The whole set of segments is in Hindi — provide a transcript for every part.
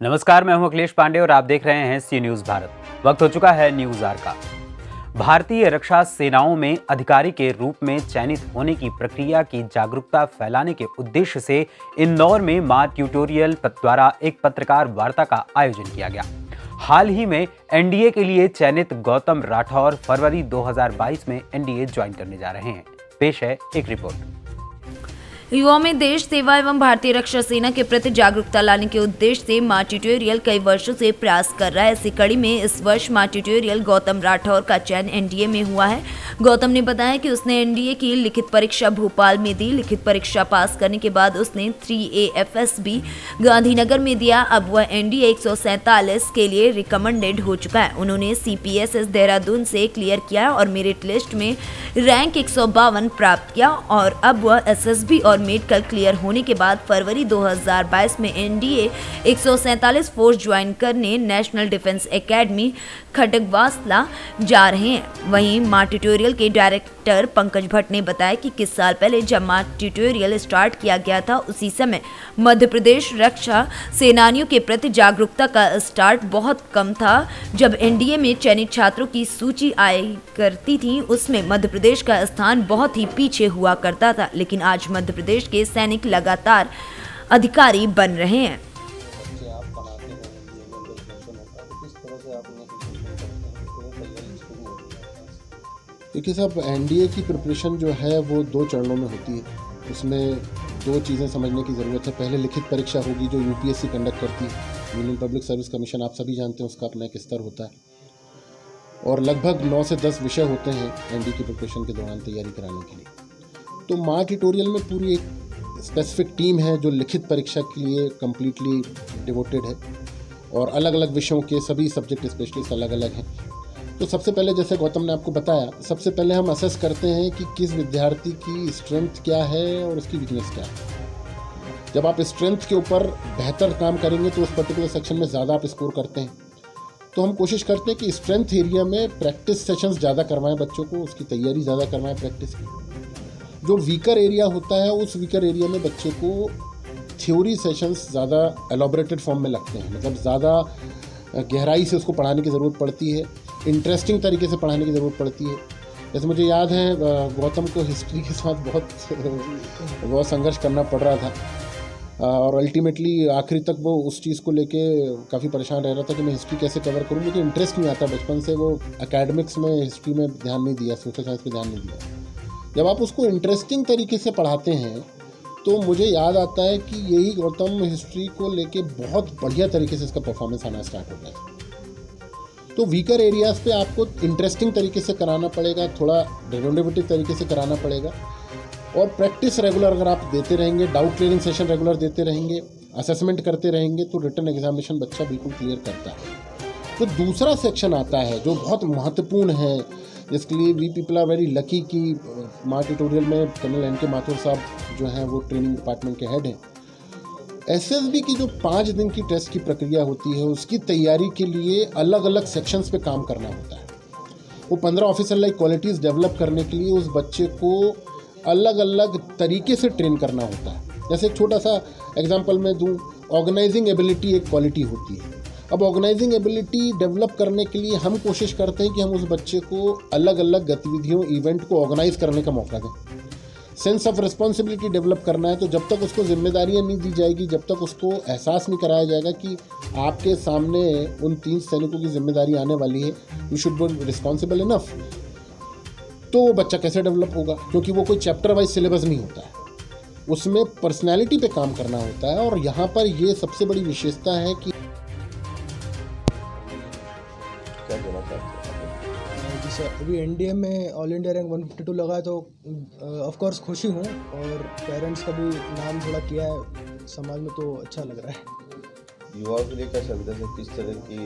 नमस्कार, मैं हूं अखिलेश पांडे और आप देख रहे हैं सी न्यूज भारत। वक्त हो चुका है न्यूज आवर का। भारतीय रक्षा सेनाओं में अधिकारी के रूप में चयनित होने की प्रक्रिया की जागरूकता फैलाने के उद्देश्य से इंदौर में मां ट्यूटोरियल द्वारा एक पत्रकार वार्ता का आयोजन किया गया। हाल ही में एनडीए के लिए चयनित गौतम राठौर फरवरी 2022 में एनडीए ज्वाइन करने जा रहे हैं। पेश है एक रिपोर्ट। युवाओं में देश सेवा एवं भारतीय रक्षा सेना के प्रति जागरूकता लाने के उद्देश्य से मां ट्यूटोरियल कई वर्षों से प्रयास कर रहा है। इसी कड़ी में इस वर्ष मां ट्यूटोरियल गौतम राठौर का चयन एनडीए में हुआ है। गौतम ने बताया कि उसने एनडीए की लिखित परीक्षा भोपाल में दी। लिखित परीक्षा पास करने के बाद उसने 3AFSB गांधीनगर में दिया। अब वह एनडीए 147 के लिए रिकमेंडेड हो चुका है। उन्होंने CPSS देहरादून से क्लियर किया और मेरिट लिस्ट में रैंक 152 प्राप्त किया और अब वह SSB और मेडिकल क्लियर होने के बाद फरवरी 2022 में एनडीए 147 फोर्स ज्वाइन करने नेशनल डिफेंस एकेडमी खडगवासला जा रहे हैं। वहीं मां ट्यूटोरियल के डायरेक्टर पंकज भट्ट ने बताया कि कुछ साल पहले जब मां ट्यूटोरियल स्टार्ट किया गया था, उसी समय मध्य प्रदेश रक्षा सेनानियों के प्रति जागरूकता का स्टार्ट बहुत कम था। जब एनडीए में चयनित छात्रों की सूची आया करती थी, उसमें मध्य प्रदेश का स्थान बहुत ही पीछे हुआ करता था, लेकिन आज मध्य प्रदेश के सैनिक लगातार अधिकारी बन रहे हैं। देखिए साहब, एनडीए की प्रिपरेशन जो है वो 2 चरणों में होती है। उसमें 2 चीज़ें समझने की ज़रूरत है। पहले लिखित परीक्षा होगी जो यूपीएससी कंडक्ट करती है। यूनियन पब्लिक सर्विस कमीशन आप सभी जानते हैं, उसका अपना एक स्तर होता है और लगभग 9 से 10 विषय होते हैं एनडीए की प्रिपरेशन के दौरान तैयारी कराने के लिए। तो मां ट्यूटोरियल में पूरी एक स्पेसिफिक टीम है जो लिखित परीक्षा के लिए कम्प्लीटली डिवोटेड है और अलग अलग विषयों के सभी सब्जेक्ट स्पेशलिस्ट अलग अलग हैं। तो सबसे पहले, जैसे गौतम ने आपको बताया, सबसे पहले हम असेस करते हैं कि किस विद्यार्थी की स्ट्रेंथ क्या है और उसकी वीकनेस क्या है। जब आप स्ट्रेंथ के ऊपर बेहतर काम करेंगे तो उस पर्टिकुलर सेक्शन में ज़्यादा आप स्कोर करते हैं। तो हम कोशिश करते हैं कि स्ट्रेंथ एरिया में प्रैक्टिस सेशंस ज़्यादा करवाएं बच्चों को, उसकी तैयारी ज़्यादा करवाएं प्रैक्टिस की। जो वीकर एरिया होता है, उस वीकर एरिया में बच्चे को थ्योरी सेशंस ज़्यादा एलॉबरेटेड फॉर्म में लगते हैं, मतलब ज़्यादा गहराई से उसको पढ़ाने की ज़रूरत पड़ती है, इंटरेस्टिंग तरीके से पढ़ाने की ज़रूरत पड़ती है। जैसे मुझे याद है गौतम को हिस्ट्री के साथ बहुत संघर्ष करना पड़ रहा था और अल्टीमेटली आखिरी तक वो उस चीज़ को लेके काफ़ी परेशान रह रहा था कि मैं हिस्ट्री कैसे कवर करूँ। मुझे इंटरेस्ट नहीं आता, बचपन से वो एकेडमिक्स में हिस्ट्री में ध्यान नहीं दिया, सोशल साइंस पे ध्यान नहीं दिया। जब आप उसको इंटरेस्टिंग तरीके से पढ़ाते हैं तो मुझे याद आता है कि यही गौतम हिस्ट्री को लेके बहुत बढ़िया तरीके से इसका परफॉर्मेंस आना स्टार्ट हो गया था। तो वीकर एरियाज़ पे आपको इंटरेस्टिंग तरीके से कराना पड़ेगा, थोड़ा रेनोवेटिव तरीके से कराना पड़ेगा और प्रैक्टिस रेगुलर अगर आप देते रहेंगे, डाउट क्लियरिंग सेशन रेगुलर देते रहेंगे, असेसमेंट करते रहेंगे, तो रिटन एग्जामिनेशन बच्चा बिल्कुल क्लियर करता है। तो दूसरा सेक्शन आता है जो बहुत महत्वपूर्ण है, जिसके लिए we people are very lucky कि मां ट्यूटोरियल में कर्नल एन के माथुर साहब जो हैं वो ट्रेनिंग डिपार्टमेंट के हेड हैं। SSB की जो 5 दिन की टेस्ट की प्रक्रिया होती है, उसकी तैयारी के लिए अलग अलग सेक्शंस पे काम करना होता है। वो 15 ऑफिसर लाइक क्वालिटीज़ डेवलप करने के लिए उस बच्चे को अलग अलग तरीके से ट्रेन करना होता है। जैसे एक छोटा सा एग्जांपल मैं दूं, ऑर्गेनाइजिंग एबिलिटी एक क्वालिटी होती है। अब ऑर्गेनाइजिंग एबिलिटी डेवलप करने के लिए हम कोशिश करते हैं कि हम उस बच्चे को अलग अलग गतिविधियों, इवेंट को ऑर्गेनाइज करने का मौका दें। सेंस ऑफ रिस्पॉन्सिबिलिटी डेवलप करना है, तो जब तक उसको जिम्मेदारियां नहीं दी जाएगी, जब तक उसको एहसास नहीं कराया जाएगा कि आपके सामने उन 3 सैनिकों की जिम्मेदारी आने वाली है, you should be responsible enough, तो वो बच्चा कैसे डेवलप होगा? क्योंकि वो कोई चैप्टर वाइज सिलेबस नहीं होता है, उसमें पर्सनैलिटी पे काम करना होता है। और यहाँ पर ये सबसे बड़ी विशेषता है कि जैसे अभी एनडीए में ऑल इंडिया रैंक 152 लगा है, तो ऑफ कोर्स खुशी हूँ और पेरेंट्स का भी नाम थोड़ा किया है समाज में, तो अच्छा लग रहा है। युवाओं के लिए क्या संदेश है, किस तरह की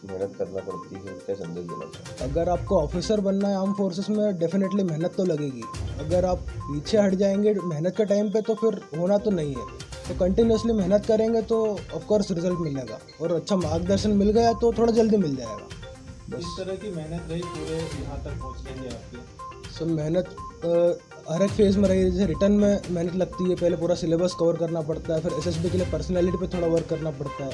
मेहनत करना पड़ती है, क्या संदेश देना चाहिए? अगर आपको ऑफिसर बनना है आर्म फोर्सेस में, डेफिनेटली मेहनत तो लगेगी। अगर आप पीछे हट जाएंगे मेहनत के टाइम पे तो फिर होना तो नहीं है। तो कंटिन्यूसली मेहनत करेंगे तो ऑफ कोर्स रिजल्ट मिलेगा और अच्छा मार्गदर्शन मिल गया तो थोड़ा जल्दी मिल जाएगा। इस तरह की मेहनत रही पूरे यहाँ तक पहुँचने की आपकी? सब मेहनत हर एक फेज़ में रही। जैसे रिटर्न में मेहनत लगती है, पहले पूरा सिलेबस कवर करना पड़ता है, फिर एसएसबी के लिए पर्सनैलिटी पे थोड़ा वर्क करना पड़ता है,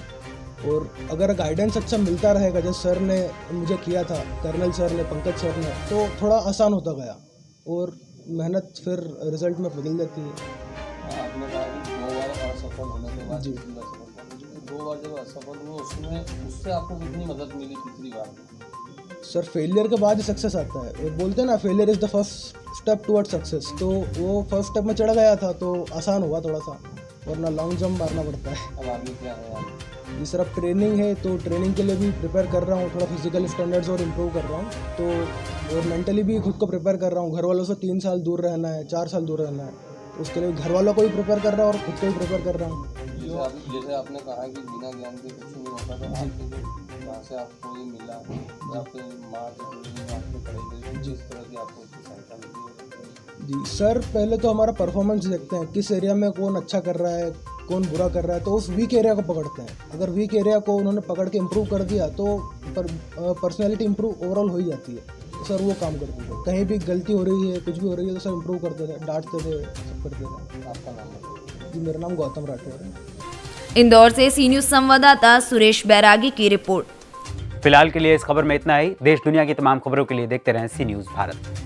और अगर गाइडेंस अच्छा मिलता रहेगा जैसे सर ने मुझे किया था, कर्नल सर ने, पंकज सर ने, तो थोड़ा आसान होता गया और मेहनत फिर रिजल्ट में बदल जाती है। आपने कहा कि 2 बार असफल होने के बाद जी। तीसरी बार सफल हुआ। जो 2 बार जब असफल हुए उसमें उससे आपको कितनी मदद मिली तीसरी बार में? सर फेलियर के बाद ही सक्सेस आता है और बोलते हैं ना failure is the first step toward success, तो वो फर्स्ट स्टेप में चढ़ गया था तो आसान हुआ थोड़ा सा, वरना लॉन्ग जंप मारना पड़ता है। अब आगे क्या है आप? जी सर, अब ट्रेनिंग है तो ट्रेनिंग के लिए भी प्रिपेयर कर रहा हूँ, थोड़ा फिजिकल स्टैंडर्ड्स और इम्प्रूव कर रहा हूँ, तो और मेंटली भी खुद को प्रिपेयर कर रहा हूँ। घर वालों से 3 साल दूर रहना है, 4 साल दूर रहना है, तो उसके लिए घर वालों को भी प्रिपेयर कर रहा हूँ और खुद को भी प्रिपेयर कर रहा हूँ। जैसे आपने कहा कि बिना ज्ञान के कुछ नहीं होता, तो आपके जो वहाँ से आपको ये मिला, तो आपके माँ आपको पढ़ाई करी, जिस तरह की आपको उसकी सहायता मिली है? जी सर, पहले तो हमारा परफॉर्मेंस देखते हैं, किस एरिया में कौन अच्छा कर रहा है, कौन बुरा कर रहा है, तो उस वीक एरिया को पकड़ते हैं। अगर वीक एरिया को उन्होंने पकड़ के इम्प्रूव कर दिया तो पर्सनैलिटी इम्प्रूव ओवरऑल हो ही जाती है, तो सर वो काम करते थे। कहीं भी गलती हो रही है, कुछ भी हो रही है तो सर इम्प्रूव करते थे, डांटते थे, सब करते थे। आपका नाम बताइए। जी मेरा नाम गौतम राठौर है। इंदौर से सी न्यूज संवाददाता सुरेश बैरागी की रिपोर्ट। फिलहाल के लिए इस खबर में इतना ही। देश दुनिया की तमाम खबरों के लिए देखते रहें सी न्यूज़ भारत।